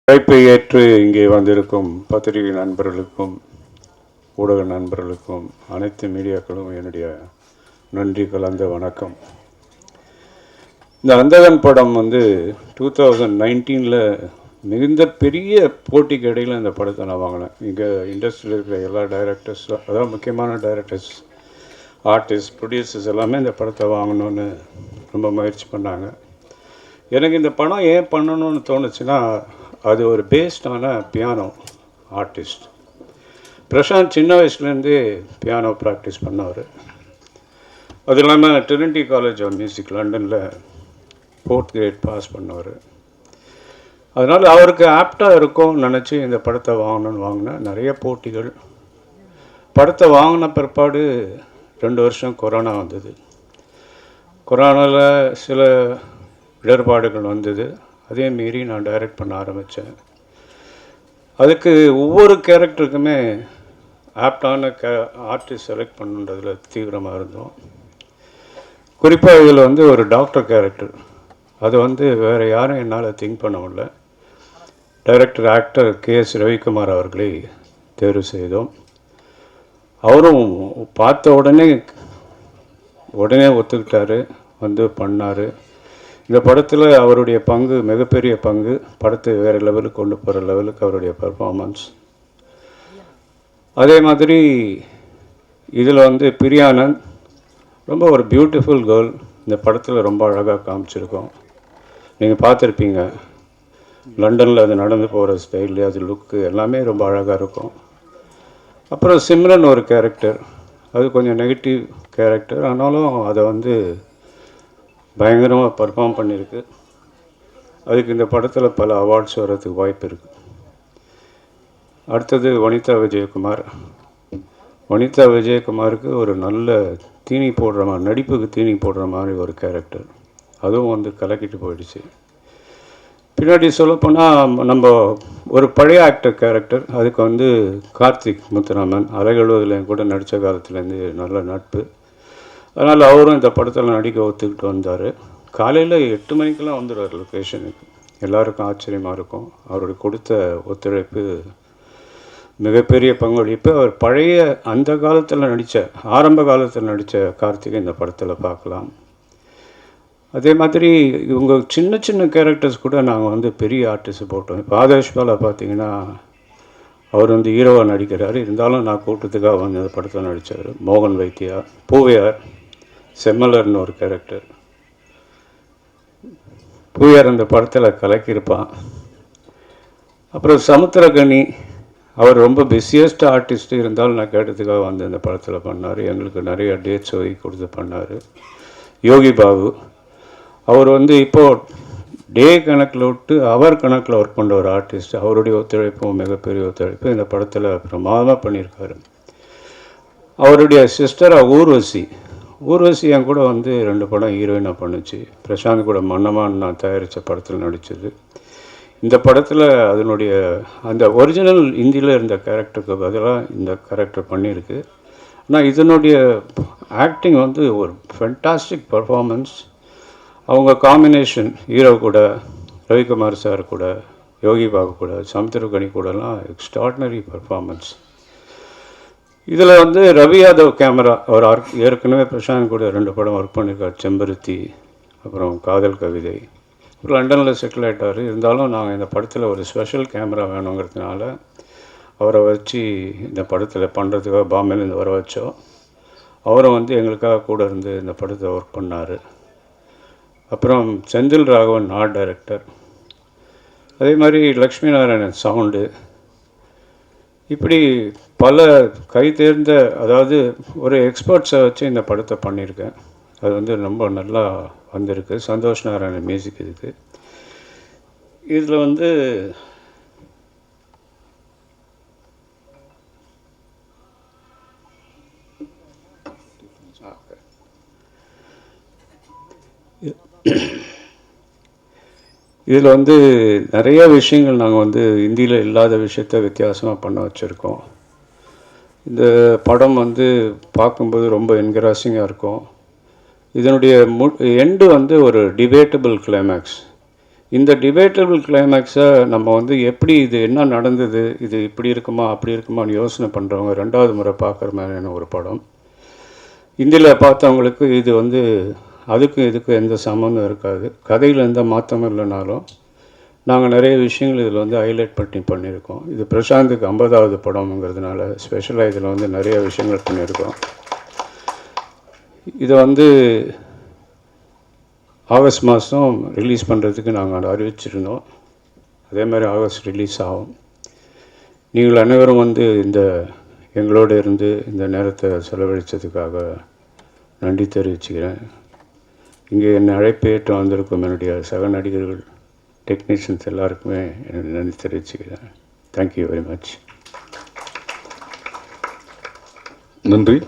அழைப்பை ஏற்று இங்கே வந்திருக்கும் பத்திரிகை நண்பர்களுக்கும் ஊடக நண்பர்களுக்கும் அனைத்து மீடியாக்களும் என்னுடைய நன்றி கலந்த வணக்கம். இந்த அந்தகன் படம் 2019 மிகுந்த பெரிய போட்டிக்கு இடையில் இந்த படத்தை நான் வாங்கினேன். இங்கே இண்டஸ்ட்ரியில் இருக்கிற எல்லா டைரக்டர்ஸ், அதாவது முக்கியமான டைரக்டர்ஸ், ஆர்டிஸ்ட், ப்ரொடியூசர்ஸ் எல்லாமே இந்த படத்தை வாங்கணுன்னு ரொம்ப முயற்சி பண்ணாங்க. எனக்கு இந்த படம் ஏன் பண்ணணும்னு தோணுச்சுன்னா, அது ஒரு பேஸ்டான பியானோ ஆர்டிஸ்ட். பிரசாந்த் சின்ன வயசுலேருந்தே பியானோ ப்ராக்டிஸ் பண்ணவர். அது இல்லாமல் ட்ரினிட்டி காலேஜ் ஆஃப் மியூசிக் லண்டனில் 4th கிரேட் பாஸ் பண்ணவர். அதனால் அவருக்கு ஆப்டாக இருக்கும்னு நினச்சி இந்த படத்தை வாங்கினேன். நிறைய போட்டிகள். படத்தை வாங்கின பிற்பாடு 2 வருஷம் கொரோனா வந்தது. கொரோனாவில் சில இடர்பாடுகள் வந்தது. அதே மீறி நான் டைரக்ட் பண்ண ஆரம்பித்தேன். அதுக்கு ஒவ்வொரு கேரக்டருக்குமே ஆப்டான ஆர்டிஸ்ட் செலக்ட் பண்ணுன்றதில் தீவிரமாக இருந்தோம். குறிப்பாக இதில் ஒரு டாக்டர் கேரக்டர், அது வேறு யாரும் என்னால் திங்க் பண்ண முடியல. டைரக்டர் ஆக்டர் KS ரவிக்குமார் அவர்களை தேர்வு செய்தோம். அவரும் பார்த்த உடனே ஒத்துக்கிட்டார், பண்ணார். இந்த படத்தில் அவருடைய பங்கு, மிகப்பெரிய பங்கு. படத்தை வேறு லெவலுக்கு கொண்டு போகிற லெவலுக்கு அவருடைய பர்ஃபார்மன்ஸ். அதே மாதிரி இதில் பிரியானந்த் ரொம்ப ஒரு பியூட்டிஃபுல் கேர்ள். இந்த படத்தில் ரொம்ப அழகாக காமிச்சிருக்கோம். நீங்கள் பார்த்துருப்பீங்க, லண்டனில் அது நடந்து போகிற ஸ்டைலு, அது லுக்கு எல்லாமே ரொம்ப அழகாக இருக்கும். அப்புறம் சிம்ரன் ஒரு கேரக்டர், அது கொஞ்சம் நெகட்டிவ் கேரக்டர், ஆனாலும் அதை பயங்கரமாக பர்ஃபார்ம் பண்ணியிருக்கு. அதுக்கு இந்த படத்தில் பல அவார்ட்ஸ் வர்றதுக்கு வாய்ப்பு இருக்குது. அடுத்தது வனிதா விஜயகுமார். வனிதா விஜயகுமாருக்கு ஒரு நல்ல தீனி போடுற மாதிரி, நடிப்புக்கு தீனி போடுற மாதிரி ஒரு கேரக்டர். அதுவும் கலக்கிட்டு போயிடுச்சு. பின்னாடி சொல்லப்போனால் நம்ம ஒரு பழைய ஆக்டர் கேரக்டர், அதுக்கு கார்த்திக் முத்துராமன் அலைகழுவதில் கூட நடித்த காலத்துலேருந்து நல்ல நட்பு. அதனால் அவரும் இந்த படத்தில் நடிக்க ஒத்துக்கிட்டு வந்தார். காலையில் 8 மணிக்கெலாம் வந்துடுவார் லொக்கேஷனுக்கு. எல்லாருக்கும் ஆச்சரியமாக இருக்கும். அவருடைய கொடுத்த ஒத்துழைப்பு, மிகப்பெரிய பங்களிப்பு. அவர் பழைய அந்த காலத்தில் ஆரம்ப காலத்தில் நடித்த கார்த்திகை இந்த படத்தில் பார்க்கலாம். அதே மாதிரி இவங்க சின்ன சின்ன கேரக்டர்ஸ் கூட நாங்கள் பெரிய ஆர்டிஸ்ட் போட்டோம். இப்போ ஆதர்ஷ் பாலா பார்த்தீங்கன்னா, அவர் ஹீரோவாக நடிக்கிறார். இருந்தாலும் நான் கூட்டத்துக்காக அந்த படத்தில் நடித்தார். மோகன் வைத்தியா, பூவையார், செம்மலர்னு ஒரு கேரக்டர். பூவையார் அந்த படத்தில் கலக்கியிருப்பான். அப்புறம் சமுத்திரகனி, அவர் ரொம்ப பிஸியஸ்ட் ஆர்டிஸ்ட்டு. இருந்தாலும் நான் கேட்டதுக்காக இந்த படத்தில் பண்ணார். எங்களுக்கு நிறைய டேட்ஸ் ஒதுக்கி கொடுத்து பண்ணார். யோகி பாபு, அவர் இப்போது டே கணக்கில் விட்டு அவர் கணக்கில் ஒர்க் பண்ணுற ஒரு ஆர்டிஸ்ட். அவருடைய ஒத்துழைப்பும் மிகப்பெரிய ஒத்துழைப்பு. இந்த படத்தில் பிரமாதமாக பண்ணியிருக்காரு. அவருடைய சிஸ்டராக ஊர்வசி என் கூட 2 படம் ஹீரோயினாக பண்ணுச்சு. பிரசாந்த் கூட மன்னமான் நான் தயாரித்த படத்தில் நடித்தது. இந்த படத்தில் அதனுடைய அந்த ஒரிஜினல் ஹிந்தியில் இருந்த கேரக்டருக்கு பதிலாக இந்த கேரக்டர் பண்ணியிருக்கு. ஆனால் இதனுடைய ஆக்டிங் ஒரு ஃபென்டாஸ்டிக் பர்ஃபார்மன்ஸ். அவங்க காம்பினேஷன், ஹீரோ கூட, ரவிக்குமார் சார் கூட, யோகி பாபு கூட, சமுத்திரகனி கூடலாம் எக்ஸ்ட்ராடினரி பர்ஃபார்மன்ஸ். இதில் ரவி யாதவ் கேமரா, அவர் ஏற்கனவே பிரசாந்த் கூட 2 படம் ஒர்க் பண்ணியிருக்கார். செம்பருத்தி, அப்புறம் காதல் கவிதை. லண்டனில் செட்டில் ஆகிட்டார். இருந்தாலும் நாங்கள் இந்த படத்தில் ஒரு ஸ்பெஷல் கேமரா வேணுங்கிறதுனால அவரை வச்சு இந்த படத்தில் பண்ணுறதுக்காக பாம்பேலேருந்து வர வச்சோம். அவரும் எங்களுக்காக கூட இருந்து இந்த படத்தை ஒர்க் பண்ணார். அப்புறம் செந்தில் ராகவன் ஆர்ட் டைரக்டர். அதே மாதிரி லக்ஷ்மி நாராயணன் சவுண்டு. இப்படி பல கை தேர்ந்த, அதாவது ஒரு எக்ஸ்பர்ட்ஸை வச்சு இந்த படத்தை பண்ணியிருக்கேன். அது ரொம்ப நல்லா வந்திருக்கு. சந்தோஷ் நாராயணன் மியூசிக் இதுக்கு. இதில் இதில் நிறைய விஷயங்கள் நாங்கள் இந்தியில் இல்லாத விஷயத்த வித்தியாசமாக பண்ண வச்சுருக்கோம். இந்த படம் பார்க்கும்போது ரொம்ப என்கரேஜிங்காக இருக்கும். இதனுடைய எண்டு ஒரு டிபேட்டபிள் கிளைமேக்ஸ். இந்த டிபேட்டபிள் கிளைமேக்ஸை நம்ம வந்து எப்படி இது என்ன நடந்தது, இது இப்படி இருக்குமா அப்படி இருக்குமான்னு யோசனை பண்ணுறவங்க 2வது முறை பார்க்குற மாதிரியான ஒரு படம். இந்தியில் பார்த்தவங்களுக்கு இது வந்து அதுக்கும் இதுக்கும் எந்த சம்மந்தம் இருக்காது. கதையில் எந்த மாற்றமும் இல்லைனாலும் நாங்கள் நிறைய விஷயங்கள் இதில் வந்து ஹைலைட் பண்ணியிருக்கோம். இது பிரசாந்துக்கு 50வது படம்ங்கிறதுனால ஸ்பெஷலாக இதில் வந்து நிறைய விஷயங்கள் பண்ணியிருக்கோம். இதை வந்து ஆகஸ்ட் மாதம் ரிலீஸ் பண்ணுறதுக்கு நாங்கள் அறிவிச்சிருந்தோம். அதே மாதிரி ஆகஸ்ட் ரிலீஸ் ஆகும். நீங்கள் அனைவரும் வந்து எங்களோடு இருந்து இந்த நேரத்தை செலவழித்ததுக்காக நன்றி தெரிவிச்சுக்கிறேன். இங்கே என்னை அழைப்பேற்று வந்திருக்கும் என்னுடைய சக நடிகர்கள், டெக்னீஷியன்ஸ் எல்லாருக்குமே என்னுடைய நன்றி தெரிவிச்சுக்கிறேன். Thank you very much. நன்றி.